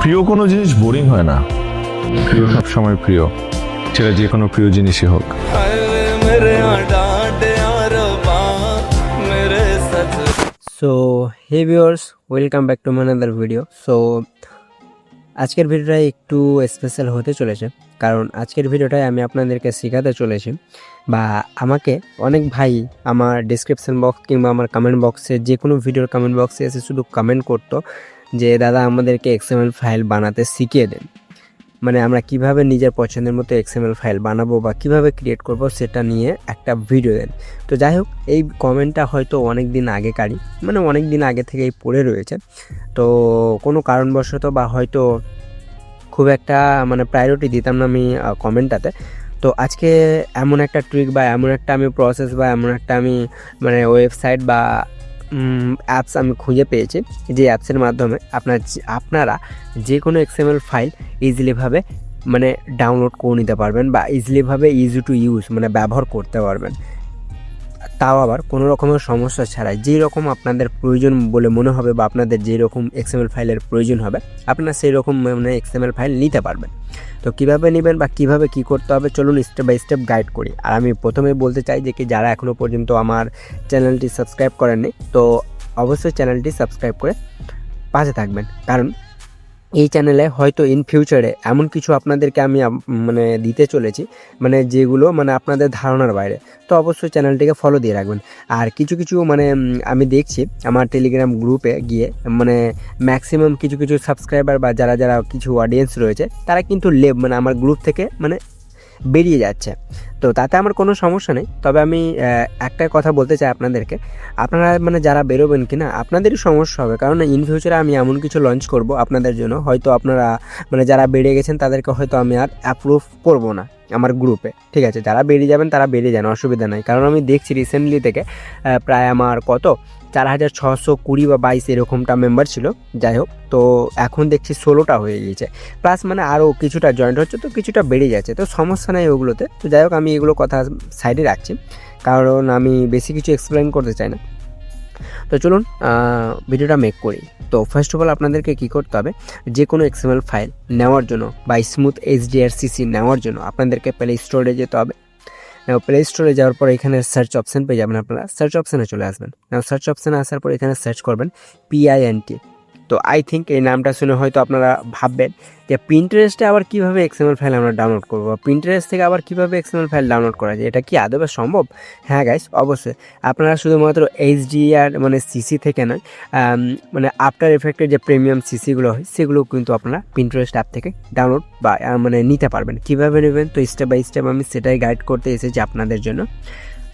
প্রিয় কোনো জিনিস বোরিং হয় না, প্রিয় সবসময় প্রিয়, সেটা যে কোনো প্রিয় জিনিসই হোক। So hey viewers, welcome back to my video. So আজকের ভিডিওটা একটু স্পেশাল হতে চলেছে, কারণ আজকের ভিডিওটায় আমি আপনাদেরকে শেখাতে চলেছি, বা আমাকে অনেক ভাই আমার ডিসক্রিপশন বক্স কিংবা আমার কমেন্ট বক্সে, যে কোনো ভিডিওর কমেন্ট বক্সে এসে শুধু কমেন্ট করতো যে দাদা আমাদেরকে এক্সএমএল ফাইল বানাতে শিখিয়ে দেন, মানে আমরা কিভাবে নিজের পছন্দের মতো এক্সএমএল ফাইল বানাবো বা কিভাবে ক্রিয়েট করব সেটা নিয়ে একটা ভিডিও দেন। তো যাই হোক, এই কমেন্টটা হয়তো অনেক দিন আগেকারই, মানে অনেক দিন আগে থেকেই পড়ে রয়েছে। তো কোনো কারণবশত বা হয়তো খুব একটা মানে প্রায়োরিটি দিতাম না আমি কমেন্টটাতে। তো আজকে এমন একটা ট্রিক বা এমন একটা আমি প্রসেস বা এমন একটা আমি মানে ওয়েবসাইট বা অ্যাপস আমি খুঁজে পেয়েছি, যে অ্যাপসের মাধ্যমে আপনারা যে কোনো এক্সএমএল ফাইল ইজিলিভাবে মানে ডাউনলোড করে নিতে পারবেন বা ইজিলিভাবে ইজি টু ইউজ মানে ব্যবহার করতে পারবেন, তাও আবার কোনো রকমের সমস্যা ছাড়াই। যেই রকম আপনাদের প্রয়োজন বলে মনে হবে বা আপনাদের যেই রকম এক্সএমএল ফাইলের প্রয়োজন হবে, আপনারা সেই রকম মানে এক্সএমএল ফাইল নিতে পারবেন। তো কিভাবে নেবেন বা কিভাবে কি করতে হবে, চলুন স্টেপ বাই স্টেপ গাইড করি। আর আমি প্রথমেই বলতে চাই যে কি যারা এখনও পর্যন্ত আমার চ্যানেলটি সাবস্ক্রাইব করেননি, তো অবশ্যই চ্যানেলটি সাবস্ক্রাইব করে পাশে থাকবেন, কারণ এই চ্যানেলে হয়তো ইন ফিউচারে এমন কিছু আপনাদেরকে আমি মানে দিতে চলেছি, মানে যেগুলো মানে আপনাদের ধারণার বাইরে। তো অবশ্যই চ্যানেলটিকে ফলো দিয়ে রাখবেন। আর কিছু কিছু মানে আমি দেখছি আমার টেলিগ্রাম গ্রুপে গিয়ে, মানে ম্যাক্সিমাম কিছু কিছু সাবস্ক্রাইবার বা যারা যারা কিছু অডিয়েন্স রয়েছে, তারা কিন্তু মানে আমার গ্রুপ থেকে মানে বেরিয়ে যাচ্ছে। তো তাতে আমার কোনো সমস্যা নেই, তবে আমি একটা কথা বলতে চাই আপনাদেরকে, আপনারা মানে যারা বেরোবেন কি না, আপনাদেরই সমস্যা হবে, কারণ ইন ফিউচারে আমি এমন কিছু লঞ্চ করব আপনাদের জন্য, হয়তো আপনারা মানে যারা বেরিয়ে গেছেন তাদেরকে হয়তো আমি আর অ্যাপ্রুভ করব না আমার গ্রুপে, ঠিক আছে? যারা বেরিয়ে যাবেন তারা বেরিয়ে যান, অসুবিধা নাই। কারণ আমি দেখছি রিসেন্টলি থেকে প্রায় আমার কত 4620 বা 22 এরকমটা মেম্বার ছিল। যাই হোক, তো এখন দেখছি 16টা হয়ে গিয়েছে, প্লাস মানে আরও কিছুটা জয়েন্ট হচ্ছে, তো কিছুটা বেড়ে যাচ্ছে, তো সমস্যা নেই ওগুলোতে। তো যাই হোক, আমি এগুলো কথা সাইডে রাখছি, কারণ আমি বেশি কিছু এক্সপ্লেন করতে চাই না। তো চলুন ভিডিওটা মেক করি। তো ফার্স্ট অফ অল আপনাদেরকে কী করতে হবে, যে কোনো এক্সএমএল ফাইল নেওয়ার জন্য বা স্মুথ HDR/CC নেওয়ার জন্য আপনাদেরকে প্লে স্টোরে যেতে হবে। প্লে স্টোরে যাওয়ার পর এখানে সার্চ অপশান পেয়ে যাবেন, আপনারা সার্চ অপশানে চলে আসবেন। সার্চ অপশানে আসার পর এখানে সার্চ করবেন PINT। তো আই থিঙ্ক এই নামটা শুনে হয়তো আপনারা ভাববেন যে পিন্টারেস্টে আবার কীভাবে এক্সএমএল ফাইল আমরা ডাউনলোড করবো, বা পিন্টারেস্ট থেকে আবার কীভাবে এক্সএমএল ফাইল ডাউনলোড করা যায়, এটা কি আদৌ সম্ভব? হ্যাঁ গাইস, অবশ্যই। আপনারা শুধুমাত্র HDR মানে সিসি থেকে নয়, মানে আফটার এফেক্টের যে প্রিমিয়াম সিসিগুলো হয় সেগুলো কিন্তু আপনারা পিন্টারেস্ট অ্যাপ থেকে ডাউনলোড বা মানে নিতে পারবেন। কীভাবে নেবেন, তো স্টেপ বাই স্টেপ আমি সেটাই গাইড করতে এসেছি আপনাদের জন্য।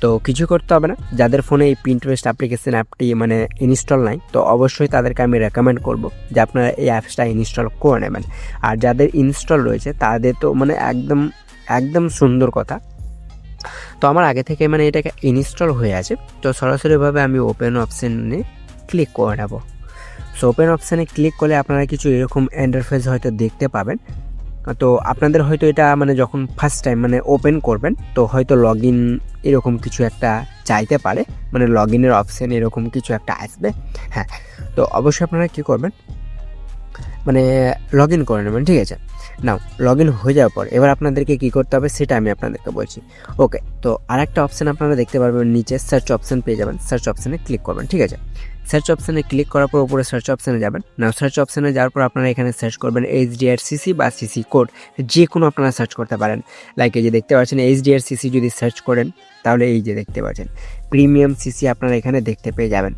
তো কিছু করতে হবে না, যাদের ফোনে এই পিন্টারেস্ট অ্যাপ্লিকেশন অ্যাপটি মানে ইনস্টল নাই, তো অবশ্যই তাদেরকে আমি রেকমেন্ড করব যে আপনারা এই অ্যাপসটা ইনস্টল করে নেবেন। আর যাদের ইনস্টল রয়েছে তাদের তো মানে একদম একদম সুন্দর কথা। তো আমার আগে থেকে মানে এটাকে ইনস্টল হয়ে আছে, তো সরাসরিভাবে আমি ওপেন অপশানে ক্লিক করে নেব। সো ওপেন অপশানে ক্লিক করলে আপনারা কিছু এরকম ইন্টারফেস হয়তো দেখতে পাবেন। তো আপনাদের হয়তো এটা মানে যখন ফার্স্ট টাইম মানে ওপেন করবেন, তো হয়তো লগ ইন এরকম কিছু একটা চাইতে পারে, মানে লগ ইনের অপশান এরকম কিছু একটা আসবে। হ্যাঁ, তো অবশ্যই আপনারা কী করবেন, মানে লগ ইন করে নেবেন, ঠিক আছে? নাও লগ ইন হয়ে যাওয়ার পর এবার আপনাদেরকে কী করতে হবে সেটা আমি আপনাদেরকে বলছি। ওকে, তো আরেকটা অপশান আপনারা দেখতে পারবেন, নিচে সার্চ অপশান পেয়ে যাবেন, সার্চ অপশানে ক্লিক করবেন, ঠিক আছে? সার্চ অপশানে ক্লিক করার পর উপরে সার্চ অপশানে যাবেন। না, সার্চ অপশানে যাওয়ার পর আপনারা এখানে সার্চ করবেন HDR/CC বা সিসি কোড, যে কোনো আপনারা সার্চ করতে পারেন। লাইক এই যে দেখতে পাচ্ছেন HDR/CC যদি সার্চ করেন, তাহলে এই যে দেখতে পাচ্ছেন প্রিমিয়াম সিসি আপনারা এখানে দেখতে পেয়ে যাবেন।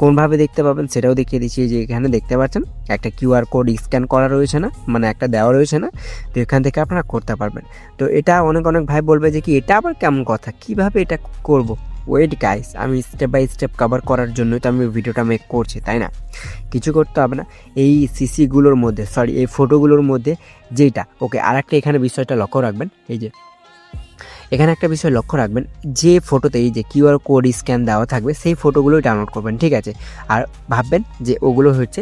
কোনভাবে দেখতে পাবেন সেটাও দেখিয়ে দিচ্ছি। যে এখানে দেখতে পাচ্ছেন একটা QR কোড স্ক্যান করা রয়েছে না, মানে একটা দেওয়া রয়েছে না, তো এখান থেকে আপনারা করতে পারবেন। তো এটা অনেক ভাই বলবে যে কি এটা আবার কেমন কথা, কিভাবে এটা করব? ওয়েট গাইস, আমি স্টেপ বাই স্টেপ কভার করার জন্যই তো আমি ভিডিওটা মেক করছি, তাই না? কিছু করতে হবে না, এই সিসিগুলোর মধ্যে এই ফটোগুলোর মধ্যে যেটা ওকে। আর একটা এখানে বিষয়টা লক্ষ্য রাখবেন, এই যে এখানে একটা বিষয় লক্ষ্য রাখবেন, যে ফটোতে এই যে QR কোড স্ক্যান দেওয়া থাকবে সেই ফটোগুলোই ডাউনলোড করবেন, ঠিক আছে? আর ভাববেন যে ওগুলো হচ্ছে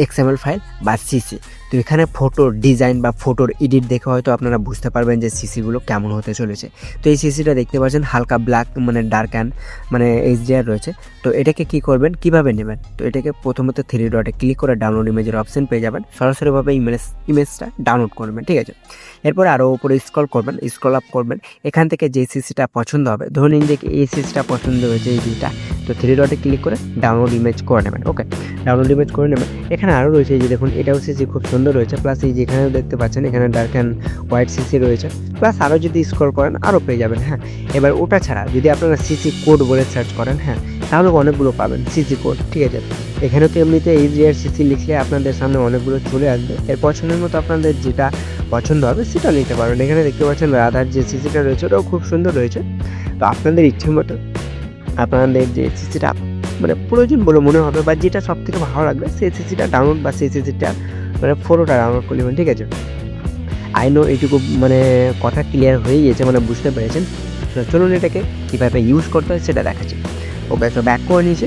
এক্সএমএল ফাইল বা সিসি। তো এখানে ফটোর ডিজাইন বা ফটোর এডিট দেখে হয়তো আপনারা বুঝতে পারবেন যে সিসিগুলো কেমন হতে চলেছে। তো এই সিসিটা দেখতে পাচ্ছেন হালকা ব্ল্যাক মানে ডার্ক অ্যান্ড মানে এইচডিআর রয়েছে। তো এটাকে কি করবেন, কিভাবে নেবেন, তো এটাকে প্রথমত 3 ডটে ক্লিক করে ডাউনলোড ইমেজের অপশন পেয়ে যাবেন, সরাসরিভাবে ইমেজটা ডাউনলোড করবেন, ঠিক আছে। এরপর আরও উপরে স্ক্রল করবেন, স্ক্রল আপ করবেন, এখান থেকে যে সিসিটা পছন্দ হবে, ধরুন যে এই সিসিটা পছন্দ হয়েছে এই দুইটা, তো 3 ডটে ক্লিক করে ডাউনলোড ইমেজ করে নেবেন। ওকে, ডাউনলোড ইমেজ করে নেবেন। এখানে আরও রয়েছে এই যে দেখুন, এটাও সিসি খুব সুন্দর রয়েছে, প্লাস এই যেখানেও দেখতে পাচ্ছেন এখানে ডার্ক অ্যান্ড হোয়াইট সিসি রয়েছে, প্লাস আরও যদি স্ক্রল করেন আরও পেয়ে যাবেন। হ্যাঁ, এবার ওটা ছাড়া যদি আপনারা সিসি কোড বলে সার্চ করেন, হ্যাঁ, তাহলে অনেকগুলো পাবেন সিসি কোড, ঠিক আছে। এখানে তো এমনিতে এইচডিআর সিসি লিখলে আপনাদের সামনে অনেকগুলো চলে আসবে, এর পছন্দের মতো আপনাদের যেটা পছন্দ হবে সেটা নিতে পারবেন। এখানে দেখতে পাচ্ছেন রাধার যে সিসিটা রয়েছে ওটাও খুব সুন্দর রয়েছে। তো আপনাদের ইচ্ছে মতো আপনাদের যে সিসিটা মানে প্রয়োজন বলে মনে হবে বা যেটা সব থেকে ভালো লাগবে সেই সিসিটা ডাউনলোড বা সেই সিসিটা মানে ফটোটা ডাউনলোড করে নেবেন, ঠিক আছে। আই নো এইটুকু মানে কথা ক্লিয়ার হয়ে গিয়েছে, মানে বুঝতে পেরেছেন। তো চলুন এটাকে কীভাবে ইউজ করতে হয় সেটা দেখাচ্ছি। ওকে, তো ব্যাক করে নিয়েছে।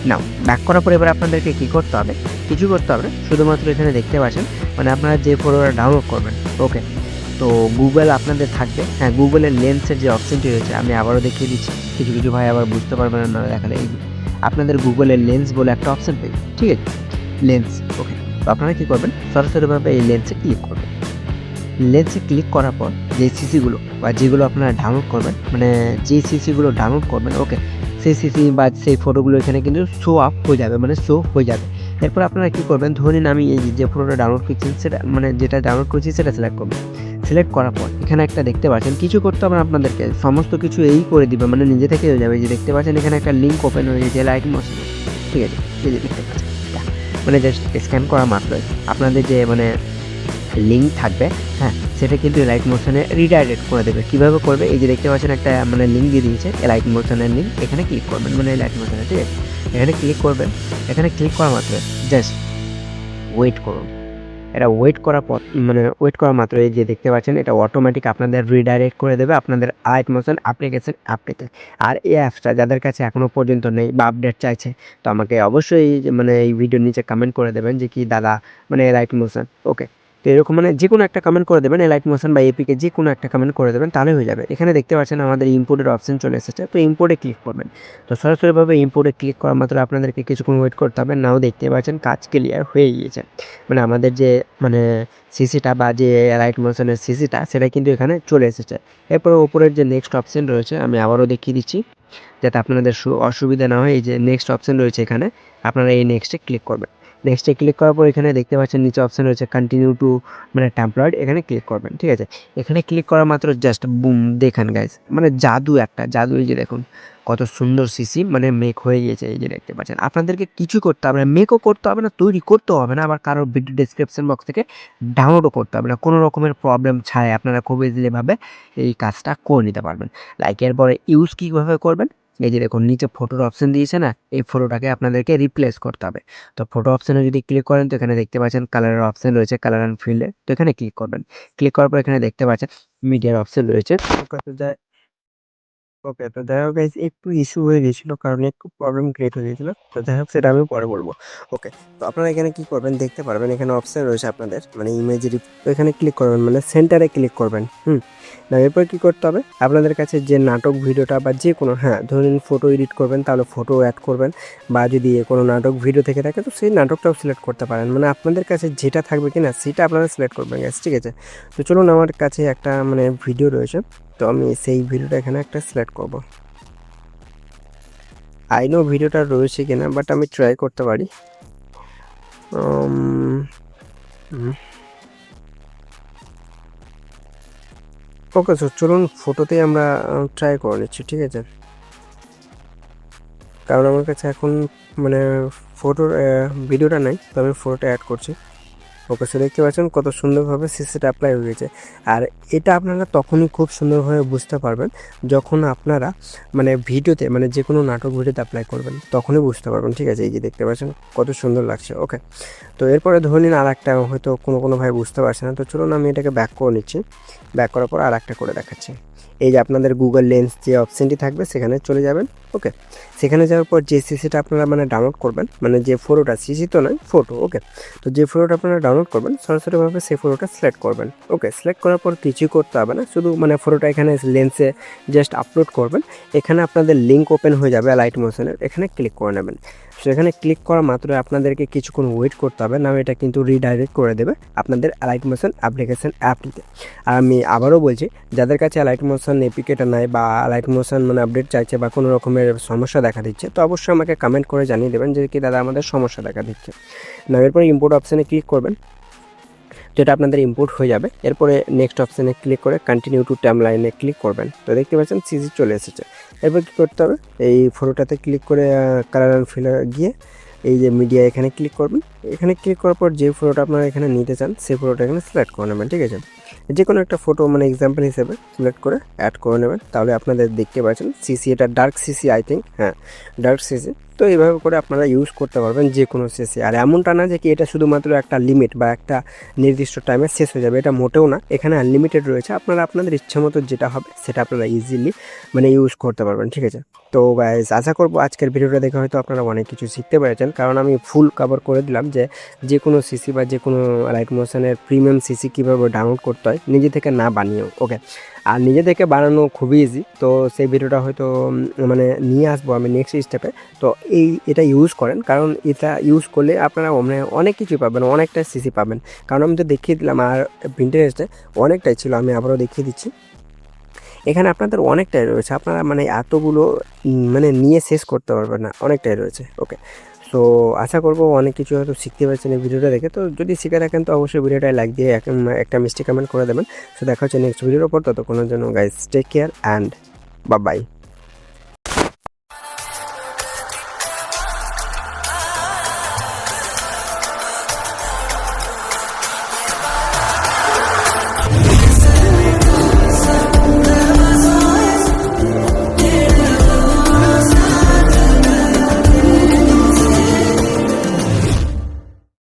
নাও ব্যাক করার পর এবার আপনাদেরকে কী করতে হবে, কিছু করতে হবে না, শুধুমাত্র এখানে দেখতে পাচ্ছেন মানে আপনারা যে ফটোটা ডাউনলোড করবেন। ওকে, তো গুগল আপনাদের থাকবে, হ্যাঁ, গুগলের লেন্সের যে অপশনটি রয়েছে আমি আবারও দেখিয়ে দিচ্ছি, কিছু কিছু ভাই আবার বুঝতে পারবেন না দেখালে। এই আপনাদের গুগলের লেন্স বলে একটা অপশন পেয়ে, ঠিক আছে, লেন্স। ওকে, তো আপনারা কী করবেন, সরাসরিভাবে এই লেন্সে ক্লিক করবেন। লেন্সে ক্লিক করার পর যে সিসিগুলো বা যেগুলো আপনারা ডাউনলোড করবেন, মানে যে সিসিগুলো ডাউনলোড করবেন, ওকে, সেই সিসি বা সেই ফটোগুলো এখানে কিন্তু শো আপ হয়ে যাবে, মানে শো হয়ে যাবে। এরপর আপনারা কী করবেন, ধরুন আমি এই যে ফটোটা ডাউনলোড করছি সেটা মানে যেটা ডাউনলোড করছি সেটা সিলেক্ট করবেন। সিলেক্ট করার পর এখানে একটা দেখতে পাচ্ছেন, কিছু করতে হবে না আপনাদেরকে, সমস্ত কিছু এই করে দিবে, মানে নিজে থেকে হয়ে যাবে। এই যে দেখতে পাচ্ছেন এখানে একটা লিঙ্ক ওপেন হয়ে গেছে লাইট মোশন, ঠিক আছে, এই যে দেখতে পাচ্ছেন এটা মানে জাস্ট স্ক্যান করা মাত্রই আপনাদের যে মানে লিঙ্ক থাকবে, হ্যাঁ, সেটা কিন্তু লাইট মোশনে রিডাইরেক্ট করে দেবে। কীভাবে করবে, এই যে দেখতে পাচ্ছেন একটা মানে লিঙ্ক দিয়ে দিয়েছে লাইট মোশনের লিঙ্ক, এখানে ক্লিক করবেন, মানে লাইট মোশনে, ঠিক আছে, এখানে ক্লিক করবেন। এখানে ক্লিক করা মাত্র জাস্ট ওয়েট করুন। এটা ওয়েট করার পর মানে ওয়েট করা মাত্র এই যে দেখতে পাচ্ছেন এটা অটোমেটিক আপনাদের রিডাইরেক্ট করে দেবে আপনাদের লাইট মোশন অ্যাপ্লিকেশন আপডেটে। আর এই অ্যাপসটা যাদের কাছে এখনও পর্যন্ত নেই বা আপডেট চাইছে, তো আমাকে অবশ্যই মানে এই ভিডিওর নিচে কমেন্ট করে দেবেন যে কি দাদা মানে লাইট মোশন, ওকে। তো এরকম মানে যে কোনো একটা কমেন্ট করে দেবেন, লাইট মোশন বা এপিকে যে কোনো একটা কমেন্ট করে দেবেন, তাহলে হয়ে যাবে। এখানে দেখতে পাচ্ছেন আমাদের ইম্পোর্টের অপশন চলে এসেছে, তো ইম্পোর্টে ক্লিক করবেন। তো সরাসরিভাবে ইম্পোর্টে ক্লিক করা মাত্র আপনাদেরকে কিছুক্ষণ ওয়েট করতে হবে, নাও দেখতে পাচ্ছেন কাজ ক্লিয়ার হয়ে গিয়েছে। মানে আমাদের যে মানে সিসিটা বা যে লাইট মোশনের সিসিটা সেটা কিন্তু এখানে চলে এসেছে। এরপর উপরের যে নেক্সট অপশন রয়েছে আমি আবারও দেখিয়ে দিচ্ছি যাতে আপনাদের অসুবিধা না হয়। এই যে নেক্সট অপশন রয়েছে এখানে আপনারা এই নেক্সটে ক্লিক করবেন। নেক্সটে ক্লিক করার পর এখানে দেখতে পাচ্ছেন নিচে অপশন রয়েছে কন্টিনিউ টু মানে টেমপ্লয়েড, এখানে ক্লিক করবেন, ঠিক আছে। এখানে ক্লিক করা মাত্র জাস্ট বুম, দেখেন গাইস মানে জাদু, একটা জাদু। এই যে দেখুন কত সুন্দর সিসি মানে মেক হয়ে গিয়েছে, এই যে দেখতে পাচ্ছেন। আপনাদেরকে কিছু করতে হবে না, মেকও করতে হবে না, তৈরি করতেও হবে না, আবার কারোর ভিডিও ডেসক্রিপশন বক্স থেকে ডাউনলোডও করতে হবে না, কোনো রকমের প্রবলেম ছাড়াই আপনারা খুব ইজিলিভাবে এই কাজটা করে নিতে পারবেন। লাইক এরপরে ইউজ কীভাবে করবেন, এই যে দেখুন নিচে ফটোর অপশন দিয়েছে না, এই ফটোটাকে আপনাদেরকে রিপ্লেস করতে হবে। তো ফটো অপশানে যদি ক্লিক করেন তো এখানে দেখতে পাচ্ছেন কালারের অপশন রয়েছে, কালার অ্যান্ড ফিল্ডে, তো এখানে ক্লিক করবেন। ক্লিক করার পর এখানে দেখতে পাচ্ছেন মিডিয়ার অপশন রয়েছে। ওকে, তো যাই হোক গাইস একটু ইস্যু হয়ে গেছিলো কারণ একটু প্রবলেম ক্রিয়েট হয়ে গেছিলো, তো যাই হোক সেটা আমি পরে বলবো। ওকে, তো আপনারা এখানে কি করবেন দেখতে পারবেন, এখানে অপশন রয়েছে আপনাদের মানে ইমেজের, তো এখানে ক্লিক করবেন মানে সেন্টারে ক্লিক করবেন। না এরপর কী করতে হবে, আপনাদের কাছে যে নাটক ভিডিওটা বা যে কোনো, হ্যাঁ, ধরুন ফটো এডিট করবেন তাহলে ফটো অ্যাড করবেন, বা যদি কোনো নাটক ভিডিও থেকে থাকে তো সেই নাটকটাও সিলেক্ট করতে পারেন, মানে আপনাদের কাছে যেটা থাকবে কিনা সেটা আপনারা সিলেক্ট করবেন গ্যাস, ঠিক আছে। তো চলুন আমার কাছে একটা মানে ভিডিও রয়েছে, তো আমি সেই ভিডিওটা এখানে একটা সিলেক্ট করব। আই নো ভিডিওটা রয়েছে কিনা বাট আমি ট্রাই করতে পারি। ওকে, স্যার চলুন ফটোতেই আমরা ট্রাই করে নিচ্ছি, ঠিক আছে, কারণ আমার কাছে এখন মানে ফটোর ভিডিওটা নাই, তো আমি ফটোটা অ্যাড করছি। ওকে, সে দেখতে পাচ্ছেন কত সুন্দরভাবে সিসিটা অ্যাপ্লাই হয়ে গেছে। আর এটা আপনারা তখনই খুব সুন্দরভাবে বুঝতে পারবেন যখন আপনারা মানে ভিডিওতে মানে যে কোনো নাটক ভিডিওতে অ্যাপ্লাই করবেন, তখনই বুঝতে পারবেন, ঠিক আছে। এই যে দেখতে পাচ্ছেন কত সুন্দর লাগছে। ওকে, তো এরপরে ধরে নিন আর একটা হয়তো কোনো ভাই বুঝতে পারছে না, তো চলুন আমি এটাকে ব্যাক করে নিচ্ছি। ব্যাক করার পর আর একটা করে দেখাচ্ছি। এই যে আপনাদের গুগল লেন্স যে অপশানটি থাকবে সেখানে চলে যাবেন। ওকে, সেখানে যাওয়ার পর যে সিসিটা আপনারা মানে ডাউনলোড করবেন, মানে যে ফটোটা, সিসি তো নয় ফটো। ওকে, তো যে ফটোটা আপনারা ডাউনলোড করবেন সরাসরিভাবে সেই ফটোটা সিলেক্ট করবেন। ওকে, সিলেক্ট করার পর কিছুই করতে হবে না, শুধু মানে ফটোটা এখানে লেন্সে জাস্ট আপলোড করবেন। এখানে আপনাদের লিঙ্ক ওপেন হয়ে যাবে লাইট মোশনের, এখানে ক্লিক করে নেবেন। সো এখানে ক্লিক করা মাত্র আপনাদেরকে কিছুক্ষণ ওয়েট করতে হবে, না এটা কিন্তু রিডাইরেক্ট করে দেবে আপনাদের লাইট মোশন অ্যাপ্লিকেশন অ্যাপটিতে। আর আমি আবারও বলছি, যাদের কাছে লাইট মোশন এপিকেটা নাই বা লাইট মোশন মানে আপডেট চাইছে বা কোনো রকমের সমস্যা দেখা দিচ্ছে, তো অবশ্যই আমাকে কমেন্ট করে জানিয়ে দেবেন যে কি দাদা আমাদের সমস্যা দেখা দিচ্ছে। না এরপরে ইম্পোর্ট অপশানে ক্লিক করবেন, তো এটা আপনাদের ইম্পোর্ট হয়ে যাবে। এরপরে নেক্সট অপশানে ক্লিক করে কন্টিনিউ টু টাইম লাইনে ক্লিক করবেন। তো দেখতে পাচ্ছেন সিসি চলে এসেছে। এরপর কী করতে হবে, এই ফটোটাতে ক্লিক করে কালার অ্যান্ড ফিলার গিয়ে এই যে মিডিয়া এখানে ক্লিক করবেন। এখানে ক্লিক করার পর যে ফটোটা আপনারা এখানে নিতে চান সেই ফটোটা এখানে সিলেক্ট করে নেবেন। ঠিক আছে, যে কোনো একটা ফটো মানে এক্সাম্পল হিসেবে সিলেক্ট করে অ্যাড করে নেবেন। তাহলে আপনাদের দেখতে পাচ্ছেন সিসি, এটা ডার্ক সিসি আই থিঙ্ক, হ্যাঁ ডার্ক সিসি। তো এইভাবে করে আপনারা ইউজ করতে পারবেন যে কোনো সিসি। আর এমনটা না যে কি এটা শুধুমাত্র একটা লিমিট বা একটা নির্দিষ্ট টাইমে শেষ হয়ে যাবে, এটা মোটেও না। এখানে আনলিমিটেড রয়েছে, আপনারা আপনাদের ইচ্ছা মতো যেটা হবে সেটা আপনারা ইজিলি মানে ইউজ করতে পারবেন। ঠিক আছে, তো গাইস আশা করবো আজকের ভিডিওটা দেখে হয়তো আপনারা অনেক কিছু শিখতে পেরেছেন, কারণ আমি ফুল কভার করে দিলাম যে কোনো সিসি বা যে কোনো লাইট মোশনের প্রিমিয়াম সিসি কীভাবে ডাউনলোড করতে হয় নিজে থেকে না বানিয়েও। ওকে, আর নিজে থেকে বানানো খুবই ইজি, তো সেই ভিডিওটা হয়তো মানে নিয়ে আসবো আমি নেক্সট স্টেপে। তো এটা ইউজ করেন, কারণ এটা ইউজ করলে আপনারা মানে অনেক কিছু পাবেন, অনেকটা সিসি পাবেন। কারণ আমি তো দেখিয়ে দিলাম, আর পিন্টারেস্টে অনেকটাই ছিল, আমি আবারও দেখিয়ে দিচ্ছি। এখানে আপনাদের অনেকটাই রয়েছে, আপনারা মানে এতগুলো মানে নিয়ে শেষ করতে পারবেন না, অনেকটাই রয়েছে। ওকে, সো আশা করবো অনেক কিছু হয়তো শিখতে পারছেন এই ভিডিওটা দেখে। তো যদি শিখে থাকেন তো অবশ্যই ভিডিওটায় লাইক দিয়ে একটা মিষ্টি কমেন্ট করে দেবেন। সো দেখা হচ্ছে নেক্সট ভিডিওর ওপর, ততক্ষণের জন্য guys take care and bye by.